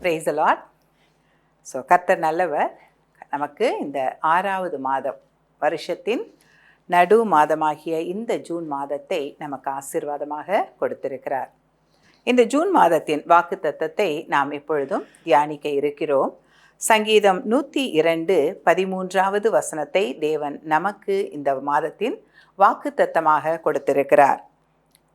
Praise the Lord. So கர்த்தர் நல்லவர். நமக்கு இந்த 6வது மாதம், வருஷத்தின் நடு மாதமாகிய இந்த ஜூன் மாதத்தை நமக்கு ஆசீர்வாதமாக கொடுத்திருக்கிறார். இந்த ஜூன் மாதத்தின் வாக்குத்தத்தத்தை நாம் இப்பொழுதும் தியானிக்க இருக்கிறோம். சங்கீதம் 102:13வது வசனத்தை தேவன் நமக்கு இந்த மாதத்தின் வாக்குத்தத்தமாக கொடுத்திருக்கிறார்.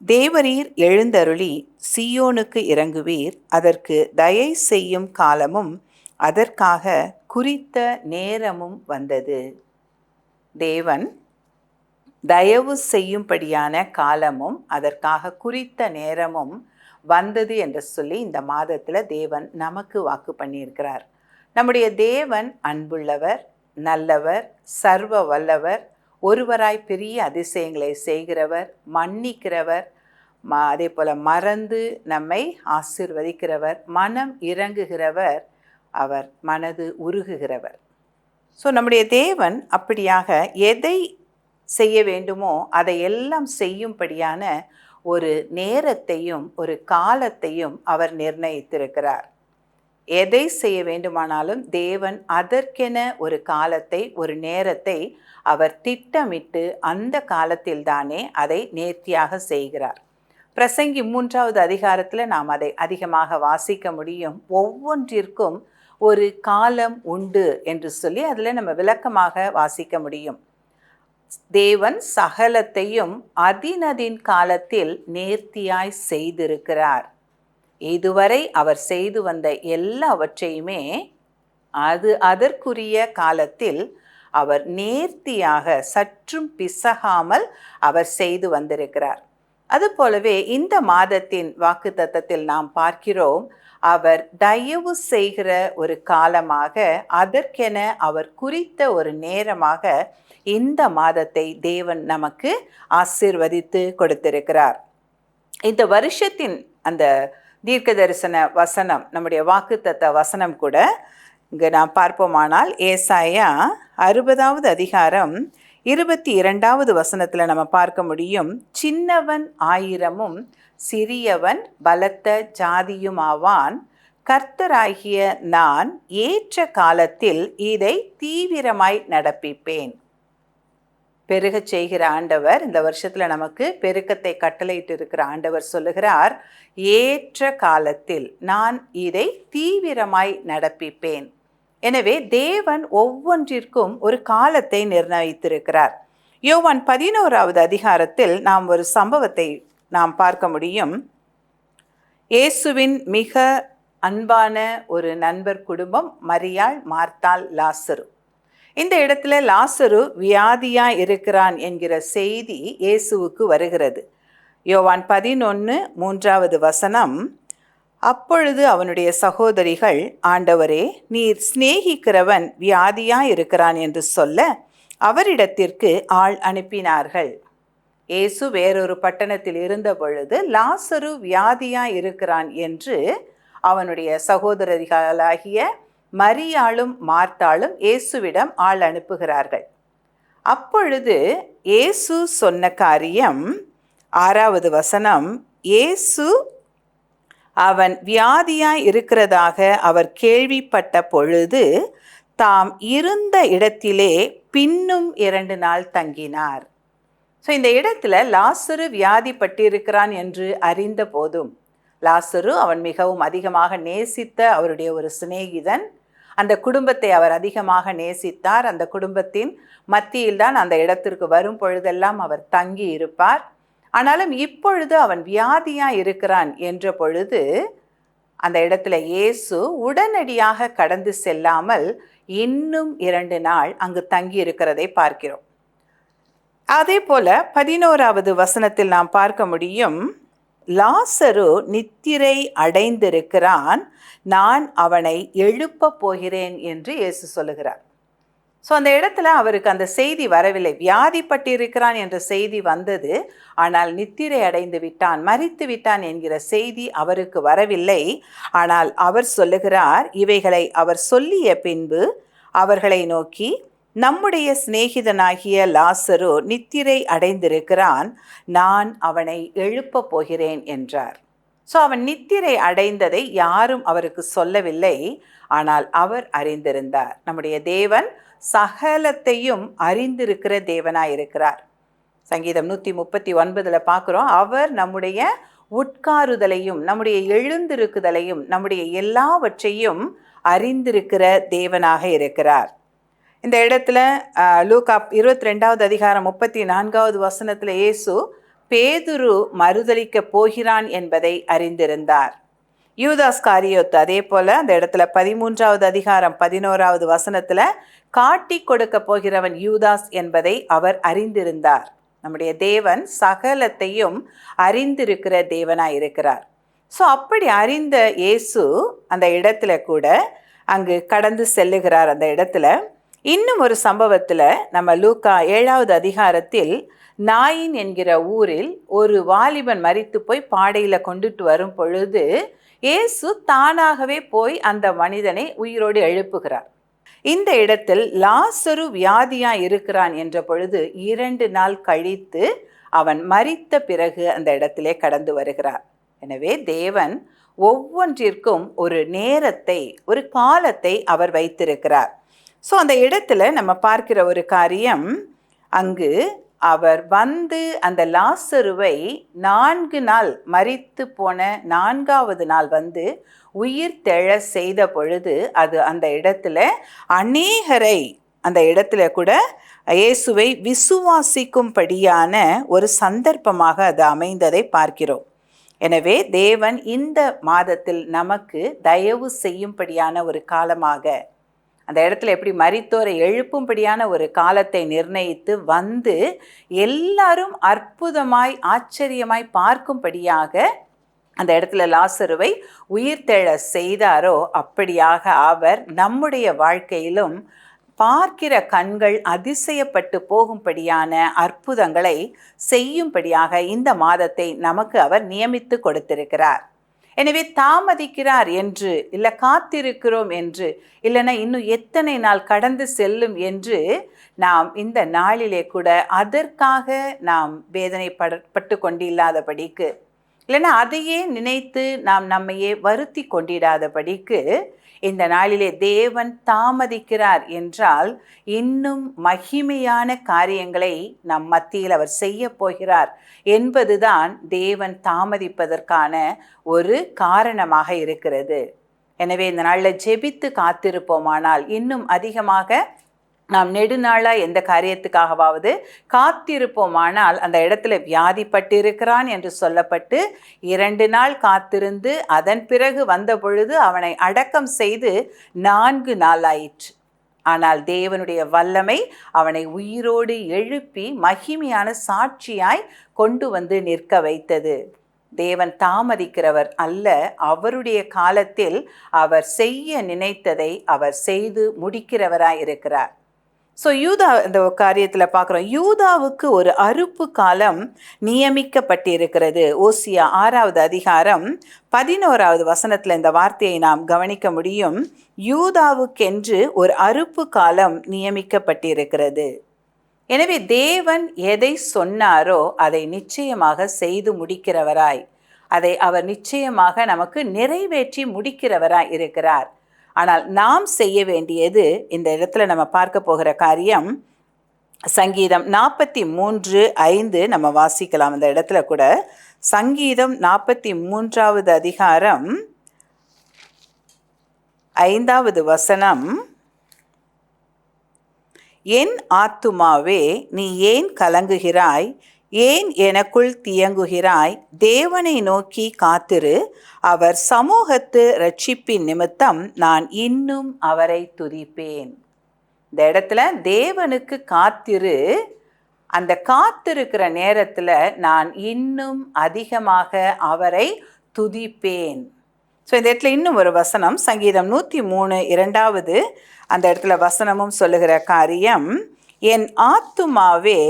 தேவரீர் எழுந்தருளி சீயோனுக்கு இறங்குவீர், அதற்கு தயை செய்யும் காலமும் அதற்காக குறித்த நேரமும் வந்தது. தேவன் தயவு செய்யும்படியான காலமும் அதற்காக குறித்த நேரமும் வந்தது என்று சொல்லி இந்த மாதத்தில் தேவன் நமக்கு வாக்கு பண்ணியிருக்கிறார். நம்முடைய தேவன் அன்புள்ளவர், நல்லவர், சர்வ வல்லவர், ஒருவராய் பெரிய அதிசயங்களை செய்கிறவர், மன்னிக்கிறவர், அதே போல் மறந்து நம்மை ஆசீர்வதிக்கிறவர், மனம் இறங்குகிறவர், அவர் மனது உருகுகிறவர். ஸோ நம்முடைய தேவன் அப்படியாக எதை செய்ய வேண்டுமோ அதை எல்லாம் செய்யும்படியான ஒரு நேரத்தையும் ஒரு காலத்தையும் அவர் நிர்ணயித்திருக்கிறார். எதை செய்ய வேண்டுமானாலும் தேவன் அதற்கென ஒரு காலத்தை, ஒரு நேரத்தை அவர் திட்டமிட்டு அந்த காலத்தில் தானே அதை நேர்த்தியாக செய்கிறார். பிரசங்கி 3வது அதிகாரத்தில் நாம் அதை அதிகமாக வாசிக்க முடியும். ஒவ்வொன்றிற்கும் ஒரு காலம் உண்டு என்று சொல்லி அதில் நம்ம விளக்கமாக வாசிக்க முடியும். தேவன் சகலத்தையும் அதினதின் காலத்தில் நேர்த்தியாய் செய்திருக்கிறார். இதுவரை அவர் செய்து வந்த எல்லாவற்றையுமே அதற்குரிய காலத்தில் அவர் நேர்த்தியாக சற்றும் பிசகாமல் அவர் செய்து வந்திருக்கிறார். அதுபோலவே இந்த மாதத்தின் வாக்குத்தத்தத்தில் நாம் பார்க்கிறோம், அவர் தயவு செய்கிற ஒரு காலமாக, அதற்கென அவர் குறித்த ஒரு நேரமாக இந்த மாதத்தை தேவன் நமக்கு ஆசீர்வதித்து கொடுத்திருக்கிறார். இந்த வருஷத்தின் அந்த தீர்க்க தரிசன வசனம், நம்முடைய வாக்குத்தத்த வசனம் கூட இங்கே நாம் பார்ப்போமானால் ஏசாயா 60வது அதிகாரம் 22வது வசனத்தில் நம்ம பார்க்க முடியும். சின்னவன் 1000ம் சிறியவன் பலத்த ஜாதியுமாவான், கர்த்தராகிய நான் ஏற்ற காலத்தில் இதை தீவிரமாய் நடப்பிப்பேன். பெருகச் செய்கிற ஆண்டவர், இந்த வருஷத்தில் நமக்கு பெருக்கத்தை கட்டளையிட்டு இருக்கிற ஆண்டவர் சொல்லுகிறார், ஏற்ற காலத்தில் நான் இதை தீவிரமாய் நடப்பிப்பேன். எனவே தேவன் ஒவ்வொன்றிற்கும் ஒரு காலத்தை நிர்ணயித்திருக்கிறார். யோவான் 11வது அதிகாரத்தில் நாம் ஒரு சம்பவத்தை நாம் பார்க்க முடியும். இயேசுவின் மிக அன்பான ஒரு நண்பர் குடும்பம், மரியாள், மார்த்தாள், லாசரு. இந்த இடத்துல லாசரு வியாதியாக இருக்கிறான் என்கிற செய்தி இயேசுவுக்கு வருகிறது. யோவான் 11:3வது வசனம், அப்பொழுது அவனுடைய சகோதரிகள், ஆண்டவரே, நீர் சிநேகிக்கிறவன் வியாதியாக இருக்கிறான் என்று சொல்ல அவரிடத்திற்கு ஆள் அனுப்பினார்கள். இயேசு வேறொரு பட்டணத்தில் இருந்த பொழுது லாசரு வியாதியாக இருக்கிறான் என்று அவனுடைய சகோதரர்களாகிய மரியாளும் மார்த்தாளும் இயேசுவிடம் ஆள் அனுப்புகிறார்கள். அப்பொழுது இயேசு சொன்ன காரியம், 6வது வசனம், இயேசு அவன் வியாதியாய் இருக்கிறதாக அவர் கேள்விப்பட்ட பொழுது தாம் இருந்த இடத்திலே பின்னும் 2 நாள் தங்கினார். ஸோ இந்த இடத்துல லாசரு வியாதிப்பட்டிருக்கிறான் என்று அறிந்த போதும், லாசரு அவன் மிகவும் அதிகமாக நேசித்த அவருடைய ஒரு சிநேகிதன், அந்த குடும்பத்தை அவர் அதிகமாக நேசித்தார். அந்த குடும்பத்தின் மத்தியில் தான் அந்த இடத்திற்கு வரும் பொழுதெல்லாம் அவர் தங்கி இருப்பார். ஆனாலும் இப்பொழுது அவன் வியாதியாக இருக்கிறான் என்ற பொழுது அந்த இடத்துல இயேசு உடனடியாக கடந்து செல்லாமல் இன்னும் 2 நாள் அங்கு தங்கி இருக்கிறதை பார்க்கிறோம். அதே போல 11வது வசனத்தில் நாம் பார்க்க முடியும், லாசரு நித்திரை அடைந்திருக்கிறான், நான் அவனை எழுப்ப போகிறேன் என்று இயேசு சொல்லுகிறார். ஸோ அந்த இடத்துல அவருக்கு அந்த செய்தி வரவில்லை. வியாதிப்பட்டிருக்கிறான் என்ற செய்தி வந்தது, ஆனால் நித்திரை அடைந்து விட்டான், மரித்து விட்டான் என்கிற செய்தி அவருக்கு வரவில்லை. ஆனால் அவர் சொல்லுகிறார், இவைகளை அவர் சொல்லிய பின்பு அவர்களை நோக்கி, நம்முடைய சிநேகிதனாகிய லாசரு நித்திரை அடைந்திருக்கிறான், நான் அவனை எழுப்ப போகிறேன் என்றார். ஸோ அவன் நித்திரை அடைந்ததை யாரும் அவருக்கு சொல்லவில்லை, ஆனால் அவர் அறிந்திருந்தார். நம்முடைய தேவன் சகலத்தையும் அறிந்திருக்கிற தேவனாய் இருக்கிறார். சங்கீதம் 139 பார்க்குறோம், அவர் நம்முடைய உட்காருதலையும் நம்முடைய எழுந்திருக்குதலையும் நம்முடைய எல்லாவற்றையும் அறிந்திருக்கிற தேவனாக இருக்கிறார். இந்த இடத்துல லூக்கா 22வது அதிகாரம் 34வது வசனத்தில் இயேசு பேதுரு மறுதலிக்க போகிறான் என்பதை அறிந்திருந்தார். யூதாஸ் காரியோத்து அதே போல அந்த இடத்துல 13வது அதிகாரம் 11வது வசனத்துல காட்டி கொடுக்க போகிறவன் யூதாஸ் என்பதை அவர் அறிந்திருந்தார். நம்முடைய தேவன் சகலத்தையும் அறிந்திருக்கிற தேவனாய் இருக்கிறார். ஸோ அப்படி அறிந்த இயேசு அந்த இடத்துல கூட அங்கு கடந்து செல்லுகிறார். அந்த இடத்துல இன்னும் ஒரு சம்பவத்தில் நம்ம லூக்கா 7வது அதிகாரத்தில் நாயின் என்கிற ஊரில் ஒரு வாலிபன் மரித்து போய் பாடையில் கொண்டுட்டு வரும் பொழுது இயேசு தானாகவே போய் அந்த மனிதனை உயிரோடு எழுப்புகிறார். இந்த இடத்தில் லாசரு வியாதியா இருக்கிறான் என்ற பொழுது 2 நாள் கழித்து அவன் மரித்த பிறகு அந்த இடத்திலே கடந்து வருகிறார். எனவே தேவன் ஒவ்வொன்றிற்கும் ஒரு நேரத்தை, ஒரு காலத்தை அவர் வைத்திருக்கிறார். ஸோ அந்த இடத்துல நம்ம பார்க்கிற ஒரு காரியம், அங்கு அவர் வந்து அந்த லாசருவை 4 நாள் மரித்து போன 4வது நாள் வந்து உயிர் தெழ செய்த பொழுது அது அந்த இடத்துல அநேகரை அந்த இடத்துல கூட இயேசுவை விசுவாசிக்கும்படியான ஒரு சந்தர்ப்பமாக அது அமைந்ததை பார்க்கிறோம். எனவே தேவன் இந்த மாதத்தில் நமக்கு தயவு செய்யும்படியான ஒரு காலமாக, அந்த இடத்துல எப்படி மரித்தோரை எழுப்பும்படியான ஒரு காலத்தை நிர்ணயித்து வந்து எல்லாரும் அற்புதமாய் ஆச்சரியமாய் பார்க்கும்படியாக அந்த இடத்துல லாசருவை உயிர்த்தெழ செய்தாரோ, அப்படியாக அவர் நம்முடைய வாழ்க்கையிலும் பார்க்கிற கண்கள் அதிசயப்பட்டு போகும்படியான அற்புதங்களை செய்யும்படியாக இந்த மாதத்தை நமக்கு அவர் நியமித்து கொடுத்திருக்கிறார். எனவே தாமதிக்கிறார் என்று, இல்லை காத்திருக்கிறோம் என்று, இல்லைன்னா இன்னும் எத்தனை நாள் கடந்து செல்லும் என்று நாம் இந்த நாளிலே கூட அதற்காக நாம் வேதனைப்பட்டு கொண்டில்லாதபடிக்கு, இல்லைன்னா அதையே நினைத்து நாம் நம்மையே வருத்தி கொண்டிடாதபடிக்கு இந்த நாளிலே தேவன் தாமதிக்கிறார் என்றால் இன்னும் மகிமையான காரியங்களை நம் மத்தியில் அவர் செய்ய போகிறார் என்பதுதான் தேவன் தாமதிப்பதற்கான ஒரு காரணமாக இருக்கிறது. எனவே இந்த நாளில் ஜெபித்து காத்திருப்போமானால் இன்னும் அதிகமாக நாம் நெடுநாளாக எந்த காரியத்துக்காகவாவது காத்திருப்போமானால் அந்த இடத்துல வியாதிப்பட்டிருக்கிறான் என்று சொல்லப்பட்டு 2 நாள் காத்திருந்து அதன் பிறகு வந்த பொழுது அவனை அடக்கம் செய்து 4 நாள் ஆயிற்று. ஆனால் தேவனுடைய வல்லமை அவனை உயிரோடு எழுப்பி மகிமையான சாட்சியாய் கொண்டு வந்து நிற்க வைத்தது. தேவன் தாமதிக்கிறவர் அல்ல, அவருடைய காலத்தில் அவர் செய்ய நினைத்ததை அவர் செய்து முடிக்கிறவராய் இருக்கிறார். ஸோ யூதா இந்த காரியத்தில் பார்க்குறோம், யூதாவுக்கு ஒரு அறுப்பு காலம் நியமிக்கப்பட்டிருக்கிறது. ஓசியா 6வது அதிகாரம் 11வது வசனத்தில் இந்த வார்த்தையை நாம் கவனிக்க முடியும். யூதாவுக்கென்று ஒரு அறுப்பு காலம் நியமிக்கப்பட்டிருக்கிறது. எனவே தேவன் எதை சொன்னாரோ அதை நிச்சயமாக செய்து முடிக்கிறவராய், அதை அவர் நிச்சயமாக நமக்கு நிறைவேற்றி முடிக்கிறவராய் இருக்கிறார். ஆனால் நாம் செய்ய வேண்டியது, இந்த இடத்துல நம்ம பார்க்க போகிற காரியம் சங்கீதம் 43:5 நம்ம வாசிக்கலாம். அந்த இடத்துல கூட சங்கீதம் 43வது அதிகாரம் 5வது வசனம், என் ஆத்துமாவே நீ ஏன் கலங்குகிறாய், ஏன் எனக்குள் தியங்குகிறாய், தேவனை நோக்கி காத்திரு, அவர் சமூகத்து இரட்சிப்பின் நிமித்தம் நான் இன்னும் அவரை துதிப்பேன். இந்த இடத்துல தேவனுக்கு காத்திரு, அந்த காத்திருக்கிற நேரத்தில் நான் இன்னும் அதிகமாக அவரை துதிப்பேன். ஸோ இந்த இடத்துல இன்னும் ஒரு வசனம், சங்கீதம் 103:2 அந்த இடத்துல வசனமும் சொல்லுகிற காரியம், என் ஆத்துமாவே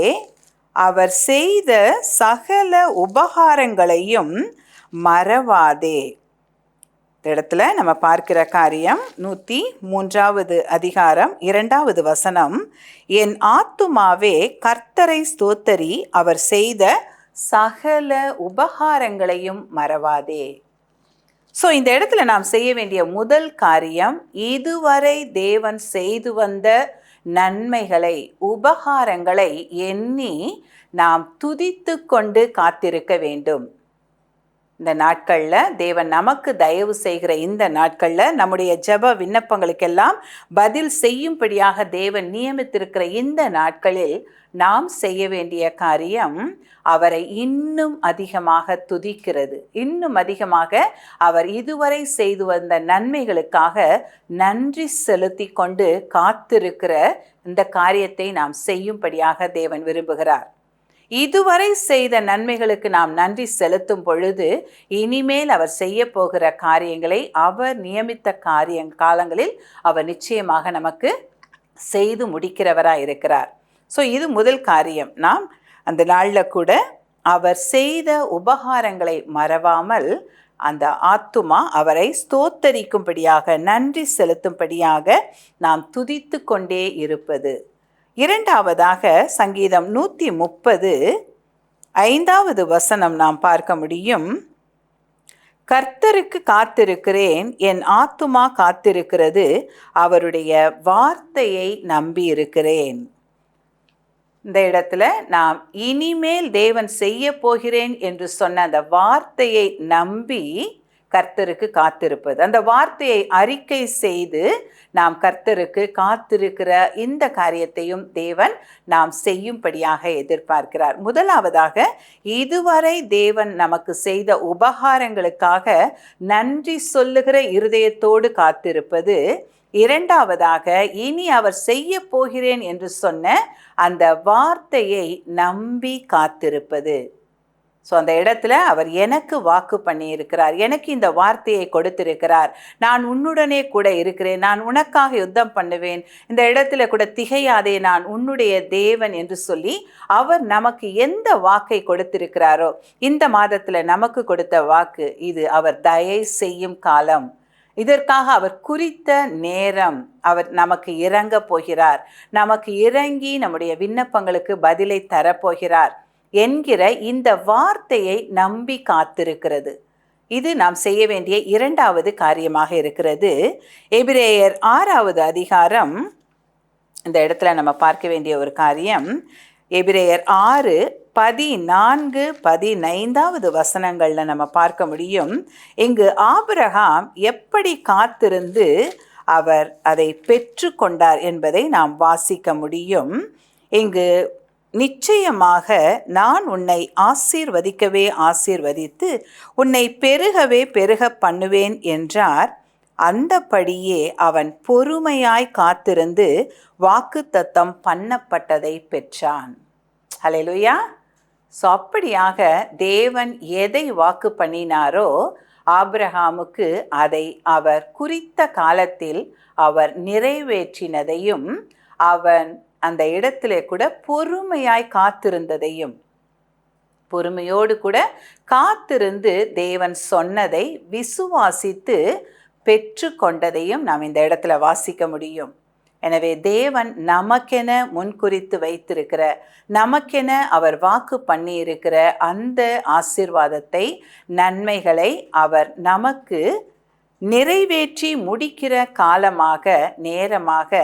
அவர் செய்த சகல உபகாரங்களையும் மறவாதே. இந்த இடத்துல நம்ம பார்க்கிற காரியம் 103வது அதிகாரம் 2வது வசனம், என் ஆத்துமாவே கர்த்தரை ஸ்தோத்தரி, அவர் செய்த சகல உபகாரங்களையும் மறவாதே. ஸோ இந்த இடத்துல நாம் செய்ய வேண்டிய முதல் காரியம், இதுவரை தேவன் செய்து வந்த நன்மைகளை, உபகாரங்களை எண்ணி நாம் துதித்து கொண்டு காத்திருக்க வேண்டும். இந்த நாட்களில் தேவன் நமக்கு தயவு செய்கிற இந்த நாட்களில் நம்முடைய ஜெப விண்ணப்பங்களுக்கெல்லாம் பதில் செய்யும்படியாக தேவன் நியமித்திருக்கிற இந்த நாட்களில் நாம் செய்ய வேண்டிய காரியம், அவரை இன்னும் அதிகமாக துதிக்கிறது. இன்னும் அதிகமாக அவர் இதுவரை செய்து வந்த நன்மைகளுக்காக நன்றி செலுத்தி கொண்டு காத்திருக்கிற இந்த காரியத்தை நாம் செய்யும்படியாக தேவன் விரும்புகிறார். இதுவரை செய்த நன்மைகளுக்கு நாம் நன்றி செலுத்தும் பொழுது, இனிமேல் அவர் செய்ய போகிற காரியங்களை அவர் நியமித்த காலங்களில் அவர் நிச்சயமாக நமக்கு செய்து முடிக்கிறவராக இருக்கிறார். ஸோ இது முதல் காரியம். நாம் அந்த நாளில் கூட அவர் செய்த உபகாரங்களை மறவாமல் அந்த ஆத்துமா அவரை ஸ்தோத்தரிக்கும்படியாக, நன்றி செலுத்தும்படியாக நாம் துதித்து கொண்டே இருப்பது. இரண்டாவதாக சங்கீதம் 130 5வது வசனம் நாம் பார்க்க முடியும். கர்த்தருக்கு காத்திருக்கிறேன், என் ஆத்துமா காத்திருக்கிறது, அவருடைய வார்த்தையை நம்பி இருக்கிறேன். இந்த இடத்துல நாம் இனிமேல் தேவன் செய்ய போகிறேன் என்று சொன்ன அந்த வார்த்தையை நம்பி கர்த்தருக்கு காத்திருப்பது, அந்த வார்த்தையை அறிக்கை செய்து நாம் கர்த்தருக்கு காத்திருக்கிற இந்த காரியத்தையும் தேவன் நாம் செய்யும்படியாக எதிர்பார்க்கிறார். முதலாவதாக, இதுவரை தேவன் நமக்கு செய்த உபகாரங்களுக்காக நன்றி சொல்லுகிற இருதயத்தோடு காத்திருப்பது. இரண்டாவதாக, இனி அவர் செய்ய போகிறேன் என்று சொன்ன அந்த வார்த்தையை நம்பி காத்திருப்பது. ஸோ அந்த இடத்துல அவர் எனக்கு வாக்கு பண்ணியிருக்கிறார், எனக்கு இந்த வார்த்தையை கொடுத்திருக்கிறார், நான் உன்னுடனே கூட இருக்கிறேன், நான் உனக்காக யுத்தம் பண்ணுவேன், இந்த இடத்துல கூட திகையாதே, நான் உன்னுடைய தேவன் என்று சொல்லி அவர் நமக்கு எந்த வாக்கை கொடுத்திருக்கிறாரோ, இந்த மாதத்தில் நமக்கு கொடுத்த வாக்கு இது, அவர் தயை செய்யும் காலம், இதற்காக அவர் குறித்த நேரம் அவர் நமக்கு இறங்க போகிறார், நமக்கு இறங்கி நம்முடைய விண்ணப்பங்களுக்கு பதிலை தரப்போகிறார் என்கிற இந்த வார்த்தையை நம்பி காத்திருக்கிறது. இது நாம் செய்ய வேண்டிய இரண்டாவது காரியமாக இருக்கிறது. எபிரேயர் 6வது அதிகாரம், இந்த இடத்துல நம்ம பார்க்க வேண்டிய ஒரு காரியம், எபிரேயர் 6 14 15வது வசனங்களில் நம்ம பார்க்க முடியும். இங்கு ஆபிரகாம் எப்படி காத்திருந்து அவர் அதை பெற்று கொண்டார் என்பதை நாம் வாசிக்க முடியும். இங்கு நிச்சயமாக நான் உன்னை ஆசீர்வதிக்கவே ஆசீர்வதித்து உன்னை பெருகவே பெருக பண்ணுவேன் என்றார். அந்தபடியே அவன் பொறுமையாய் காத்திருந்து வாக்குத்தத்தம் பண்ணப்பட்டதை பெற்றான். ஹல்லேலூயா. ஸோ அப்படியாக தேவன் எதை வாக்கு பண்ணினாரோ ஆபிரகாமுக்கு அதை அவர் குறித்த காலத்தில் அவர் நிறைவேற்றினதையும், அவன் அந்த இடத்துல கூட பொறுமையாய் காத்திருந்ததையும், பொறுமையோடு கூட காத்திருந்து தேவன் சொன்னதை விசுவாசித்து பெற்று கொண்டதையும் நாம் இந்த இடத்துல வாசிக்க முடியும். எனவே தேவன் நமக்கென முன்குறித்து வைத்திருக்கிற, நமக்கென அவர் வாக்கு பண்ணி இருக்கிற அந்த ஆசீர்வாதத்தை, நன்மைகளை அவர் நமக்கு நிறைவேற்றி முடிக்கிற காலமாக, நேரமாக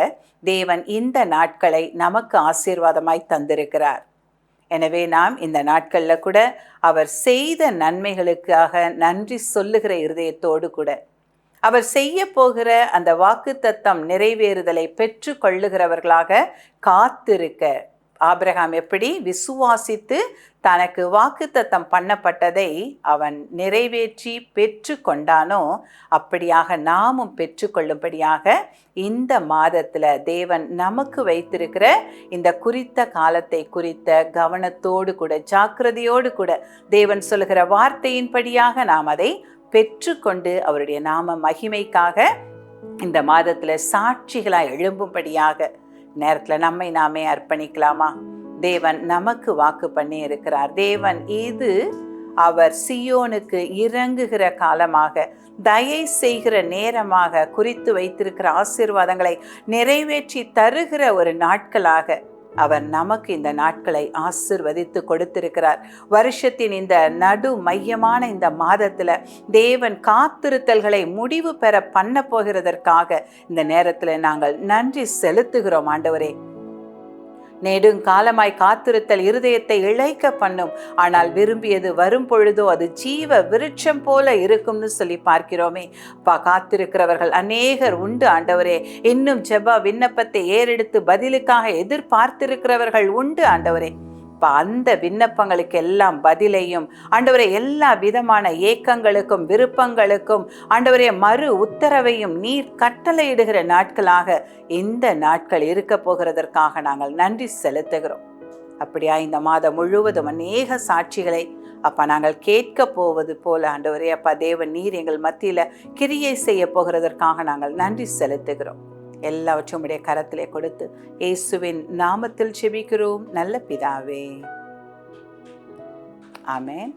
தேவன் இந்த நாட்களை நமக்கு ஆசீர்வாதமாய் தந்திருக்கிறார். எனவே நாம் இந்த நாட்களில் கூட அவர் செய்த நன்மைகளுக்காக நன்றி சொல்லுகிற இருதயத்தோடு கூட, அவர் செய்ய போகிற அந்த வாக்குத்தத்தம் நிறைவேறுதலை பெற்று கொள்ளுகிறவர்களாக காத்திருக்க, ஆபிரகாம் எப்படி விசுவாசித்து தனக்கு வாக்குத்தத்தம் பண்ணப்பட்டதை அவன் நிறைவேற்றி பெற்று கொண்டானோ, அப்படியாக நாமும் பெற்று கொள்ளும்படியாக இந்த மாதத்தில் தேவன் நமக்கு வைத்திருக்கிற இந்த குறித்த காலத்தை குறித்த கவனத்தோடு கூட, ஜாக்கிரதையோடு கூட, தேவன் சொல்லுகிற வார்த்தையின்படியாக நாம் அதை பெற்றுக்கொண்டு அவருடைய நாம மகிமைக்காக இந்த மாதத்தில் சாட்சிகளாய் எழும்பும்படியாக நேரத்தில் நம்மை நாமே அர்ப்பணிக்கலாமா? தேவன் நமக்கு வாக்கு பண்ணி இருக்கிறார். தேவன் இது அவர் சியோனுக்கு இறங்குகிற காலமாக, தயை செய்கிற நேரமாக குறித்து வைத்திருக்கிற ஆசீர்வாதங்களை நிறைவேற்றி தருகிற ஒரு நாட்களாக அவர் நமக்கு இந்த நாட்களை ஆசிர்வதித்து கொடுத்திருக்கிறார். வருஷத்தின் இந்த நடு மையமான இந்த மாதத்துல தேவன் காத்திருத்தல்களை முடிவு பெற பண்ண போகிறதற்காக இந்த நேரத்துல நாங்கள் நன்றி செலுத்துகிறோம். ஆண்டவரே, நெடுங்காலமாய் காத்திருத்தல் இருதயத்தை இழைக்க பண்ணும், ஆனால் விரும்பியது வரும் பொழுதோ அது ஜீவ விருட்சம் போல இருக்கும்னு சொல்லி பார்க்கிறோமே. காத்திருக்கிறவர்கள் அநேகர் உண்டு ஆண்டவரே. இன்னும் ஜெப விண்ணப்பத்தை ஏறெடுத்து பதிலுக்காக எதிர்பார்த்திருக்கிறவர்கள் உண்டு ஆண்டவரே. அந்த விண்ணப்பங்களுக்கு எல்லாம் பதிலையும் ஆண்டவரே, எல்லா விதமான ஏக்கங்களுக்கும் விருப்பங்களுக்கும் ஆண்டவரே மறு உத்தரவையும் நீர் கட்டளையிடுகிற நாட்களாக இந்த நாட்கள் இருக்க போகிறதற்காக நாங்கள் நன்றி செலுத்துகிறோம். அப்படியா இந்த மாதம் முழுவதும் அநேக சாட்சிகளை அப்பா நாங்கள் கேட்க போவது போல ஆண்டவரே அப்பா தேவன் நீர் எங்கள் மத்தியில கிரியை செய்ய போகிறதற்காக நாங்கள் நன்றி செலுத்துகிறோம். எல்லாவற்றும் உடைய கரத்திலே கொடுத்து இயேசுவின் நாமத்தில் ஜெபிக்கிறோம் நல்ல பிதாவே. ஆமென்.